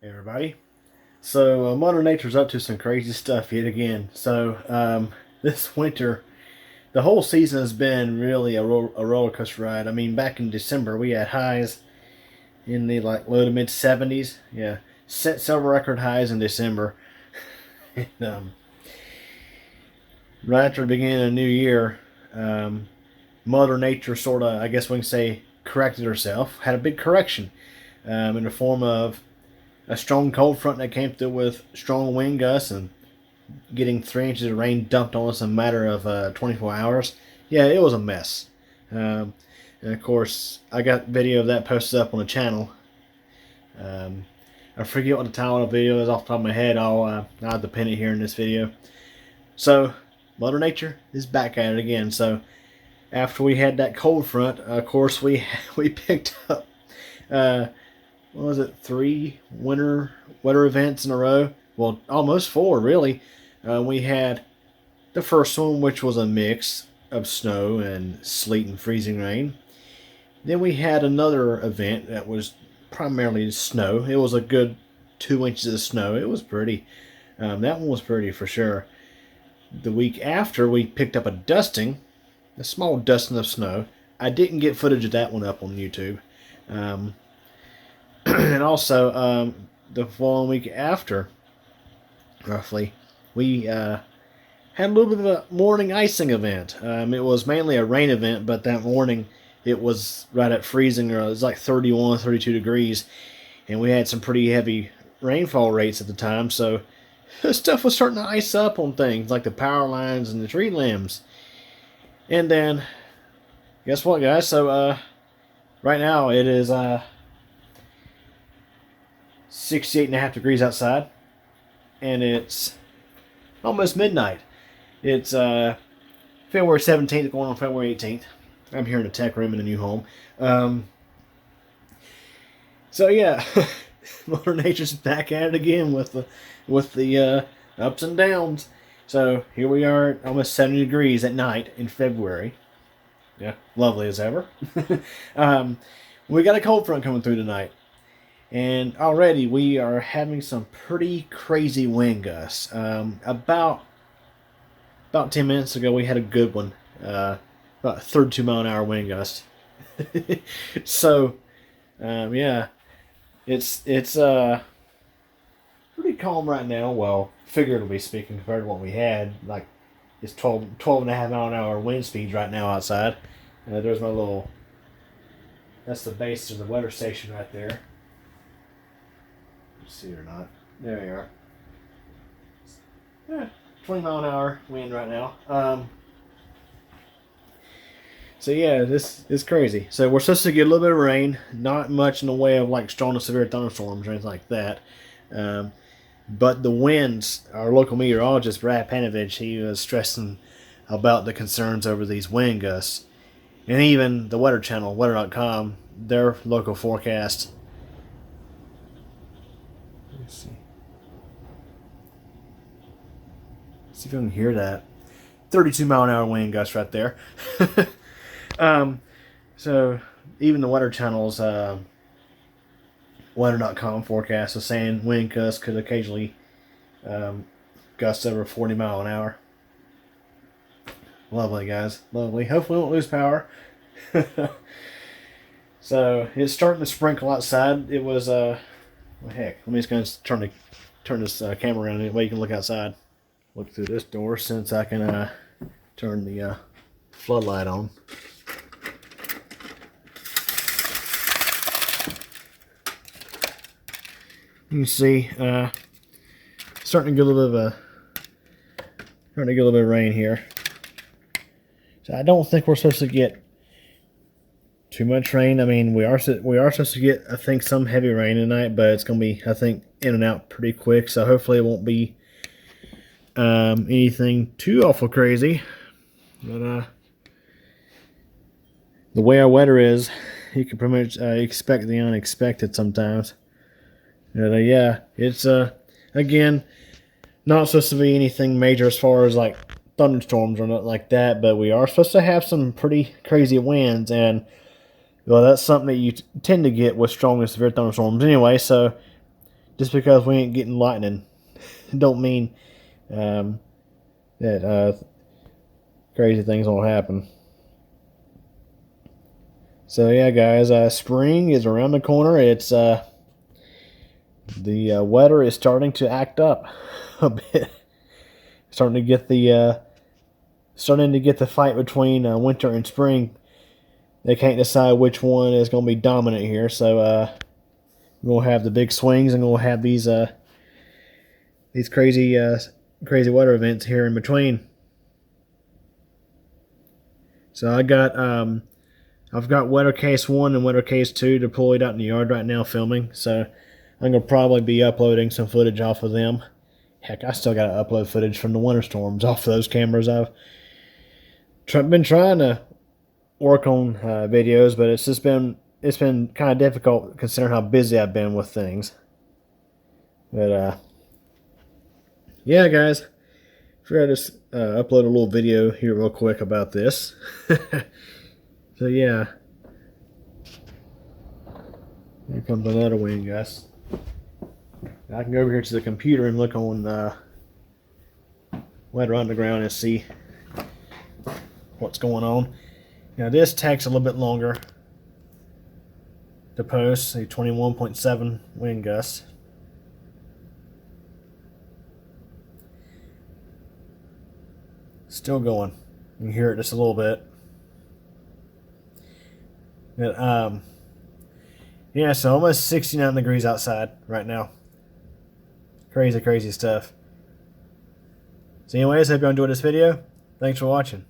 Everybody. So Mother Nature's up to some crazy stuff yet again. This winter, the whole season has been really a roller coaster ride. I mean, back in December we had highs in the low to mid 70s. Yeah, set several record highs in December. and, right after the beginning of the new year, Mother Nature sort of, I guess we can say, corrected herself. Had a big correction in the form of a strong cold front that came through with strong wind gusts and getting 3 inches of rain dumped on us in a matter of 24 hours. Yeah, it was a mess. And of course, I got video of that posted up on the channel. I forget what the title of the video is off the top of my head. I'll have to pin it here in this video. So, Mother Nature is back at it again. So, after we had that cold front, of course, we picked up what was it, 3 weather events in a row? Well, almost 4, really. We had the first one, which was a mix of snow and sleet and freezing rain. Then we had another event that was primarily snow. It was a good 2 inches of snow. It was pretty. That one was pretty for sure. The week after, we picked up a small dusting of snow. I didn't get footage of that one up on YouTube. And also, the following week after, roughly, we had a little bit of a morning icing event. It was mainly a rain event, but that morning it was right at freezing, or it was like 31, 32 degrees, and we had some pretty heavy rainfall rates at the time, so stuff was starting to ice up on things, like the power lines and the tree limbs. And then, guess what, guys? So, right now it is 68.5 degrees outside, and it's almost midnight. It's February 17th going on February 18th. I'm here in the tech room in the new home. So yeah, Mother Nature's back at it again with the ups and downs. So here we are at almost 70 degrees at night in February. Yeah, lovely as ever. We got a cold front coming through tonight. And already we are having some pretty crazy wind gusts. About 10 minutes ago we had a good one. About 32 mile an hour wind gust. So, yeah. It's pretty calm right now. Well, figuratively speaking, compared to what we had. Like, it's 12 and a half mile an hour wind speeds right now outside. There's my little... That's the base of the weather station right there. See it or not. There you are. Yeah, 20 mile an hour wind right now. So yeah, this is crazy. So we're supposed to get a little bit of rain, not much in the way of like strong to severe thunderstorms or anything like that. But the winds, our local meteorologist Brad Panovich, he was stressing about the concerns over these wind gusts, and even the Weather Channel, weather.com, their local forecast. See if you can hear that. 32 mile an hour wind gust right there. So even the Weather Channel's weather.com forecast is saying wind gusts could occasionally gust over 40 mile an hour. Lovely, guys. Lovely. Hopefully we won't lose power. So it's starting to sprinkle outside. It was well, heck, let me just go and turn this camera around that way you can look outside. Look through this door since I can turn the floodlight on. You can see starting to get a little bit of rain here. So I don't think we're supposed to get too much rain. I mean, we are supposed to get, I think, some heavy rain tonight, but it's going to be, I think, in and out pretty quick. So hopefully it won't be anything too awful crazy. But the way our weather is, you can pretty much expect the unexpected sometimes. But yeah, it's again not supposed to be anything major as far as like thunderstorms or nothing like that. But we are supposed to have some pretty crazy winds, and well, that's something that you tend to get with strong and severe thunderstorms anyway, so just because we ain't getting lightning don't mean that crazy things won't happen. So yeah, guys, spring is around the corner. It's the weather is starting to act up a bit. Starting to get the fight between winter and spring. They can't decide which one is going to be dominant here. So we'll have the big swings, and we'll have these crazy weather events here in between. So I've got weather case 1 and weather case 2 deployed out in the yard right now filming. So I'm gonna probably be uploading some footage off of them. Heck, I still gotta upload footage from the winter storms off of those cameras. I've been trying to work on videos, but it's been kind of difficult considering how busy I've been with things. But yeah, guys, figured I'd just upload a little video here real quick about this. So yeah, here comes another wind gust. I can go over here to the computer and look on Weather Underground and see what's going on. Now this takes a little bit longer to post. See, 21.7 wind gusts. Still going. You can hear it just a little bit. But, yeah, so almost 69 degrees outside right now. Crazy, crazy stuff. So anyways, hope you enjoyed this video. Thanks for watching.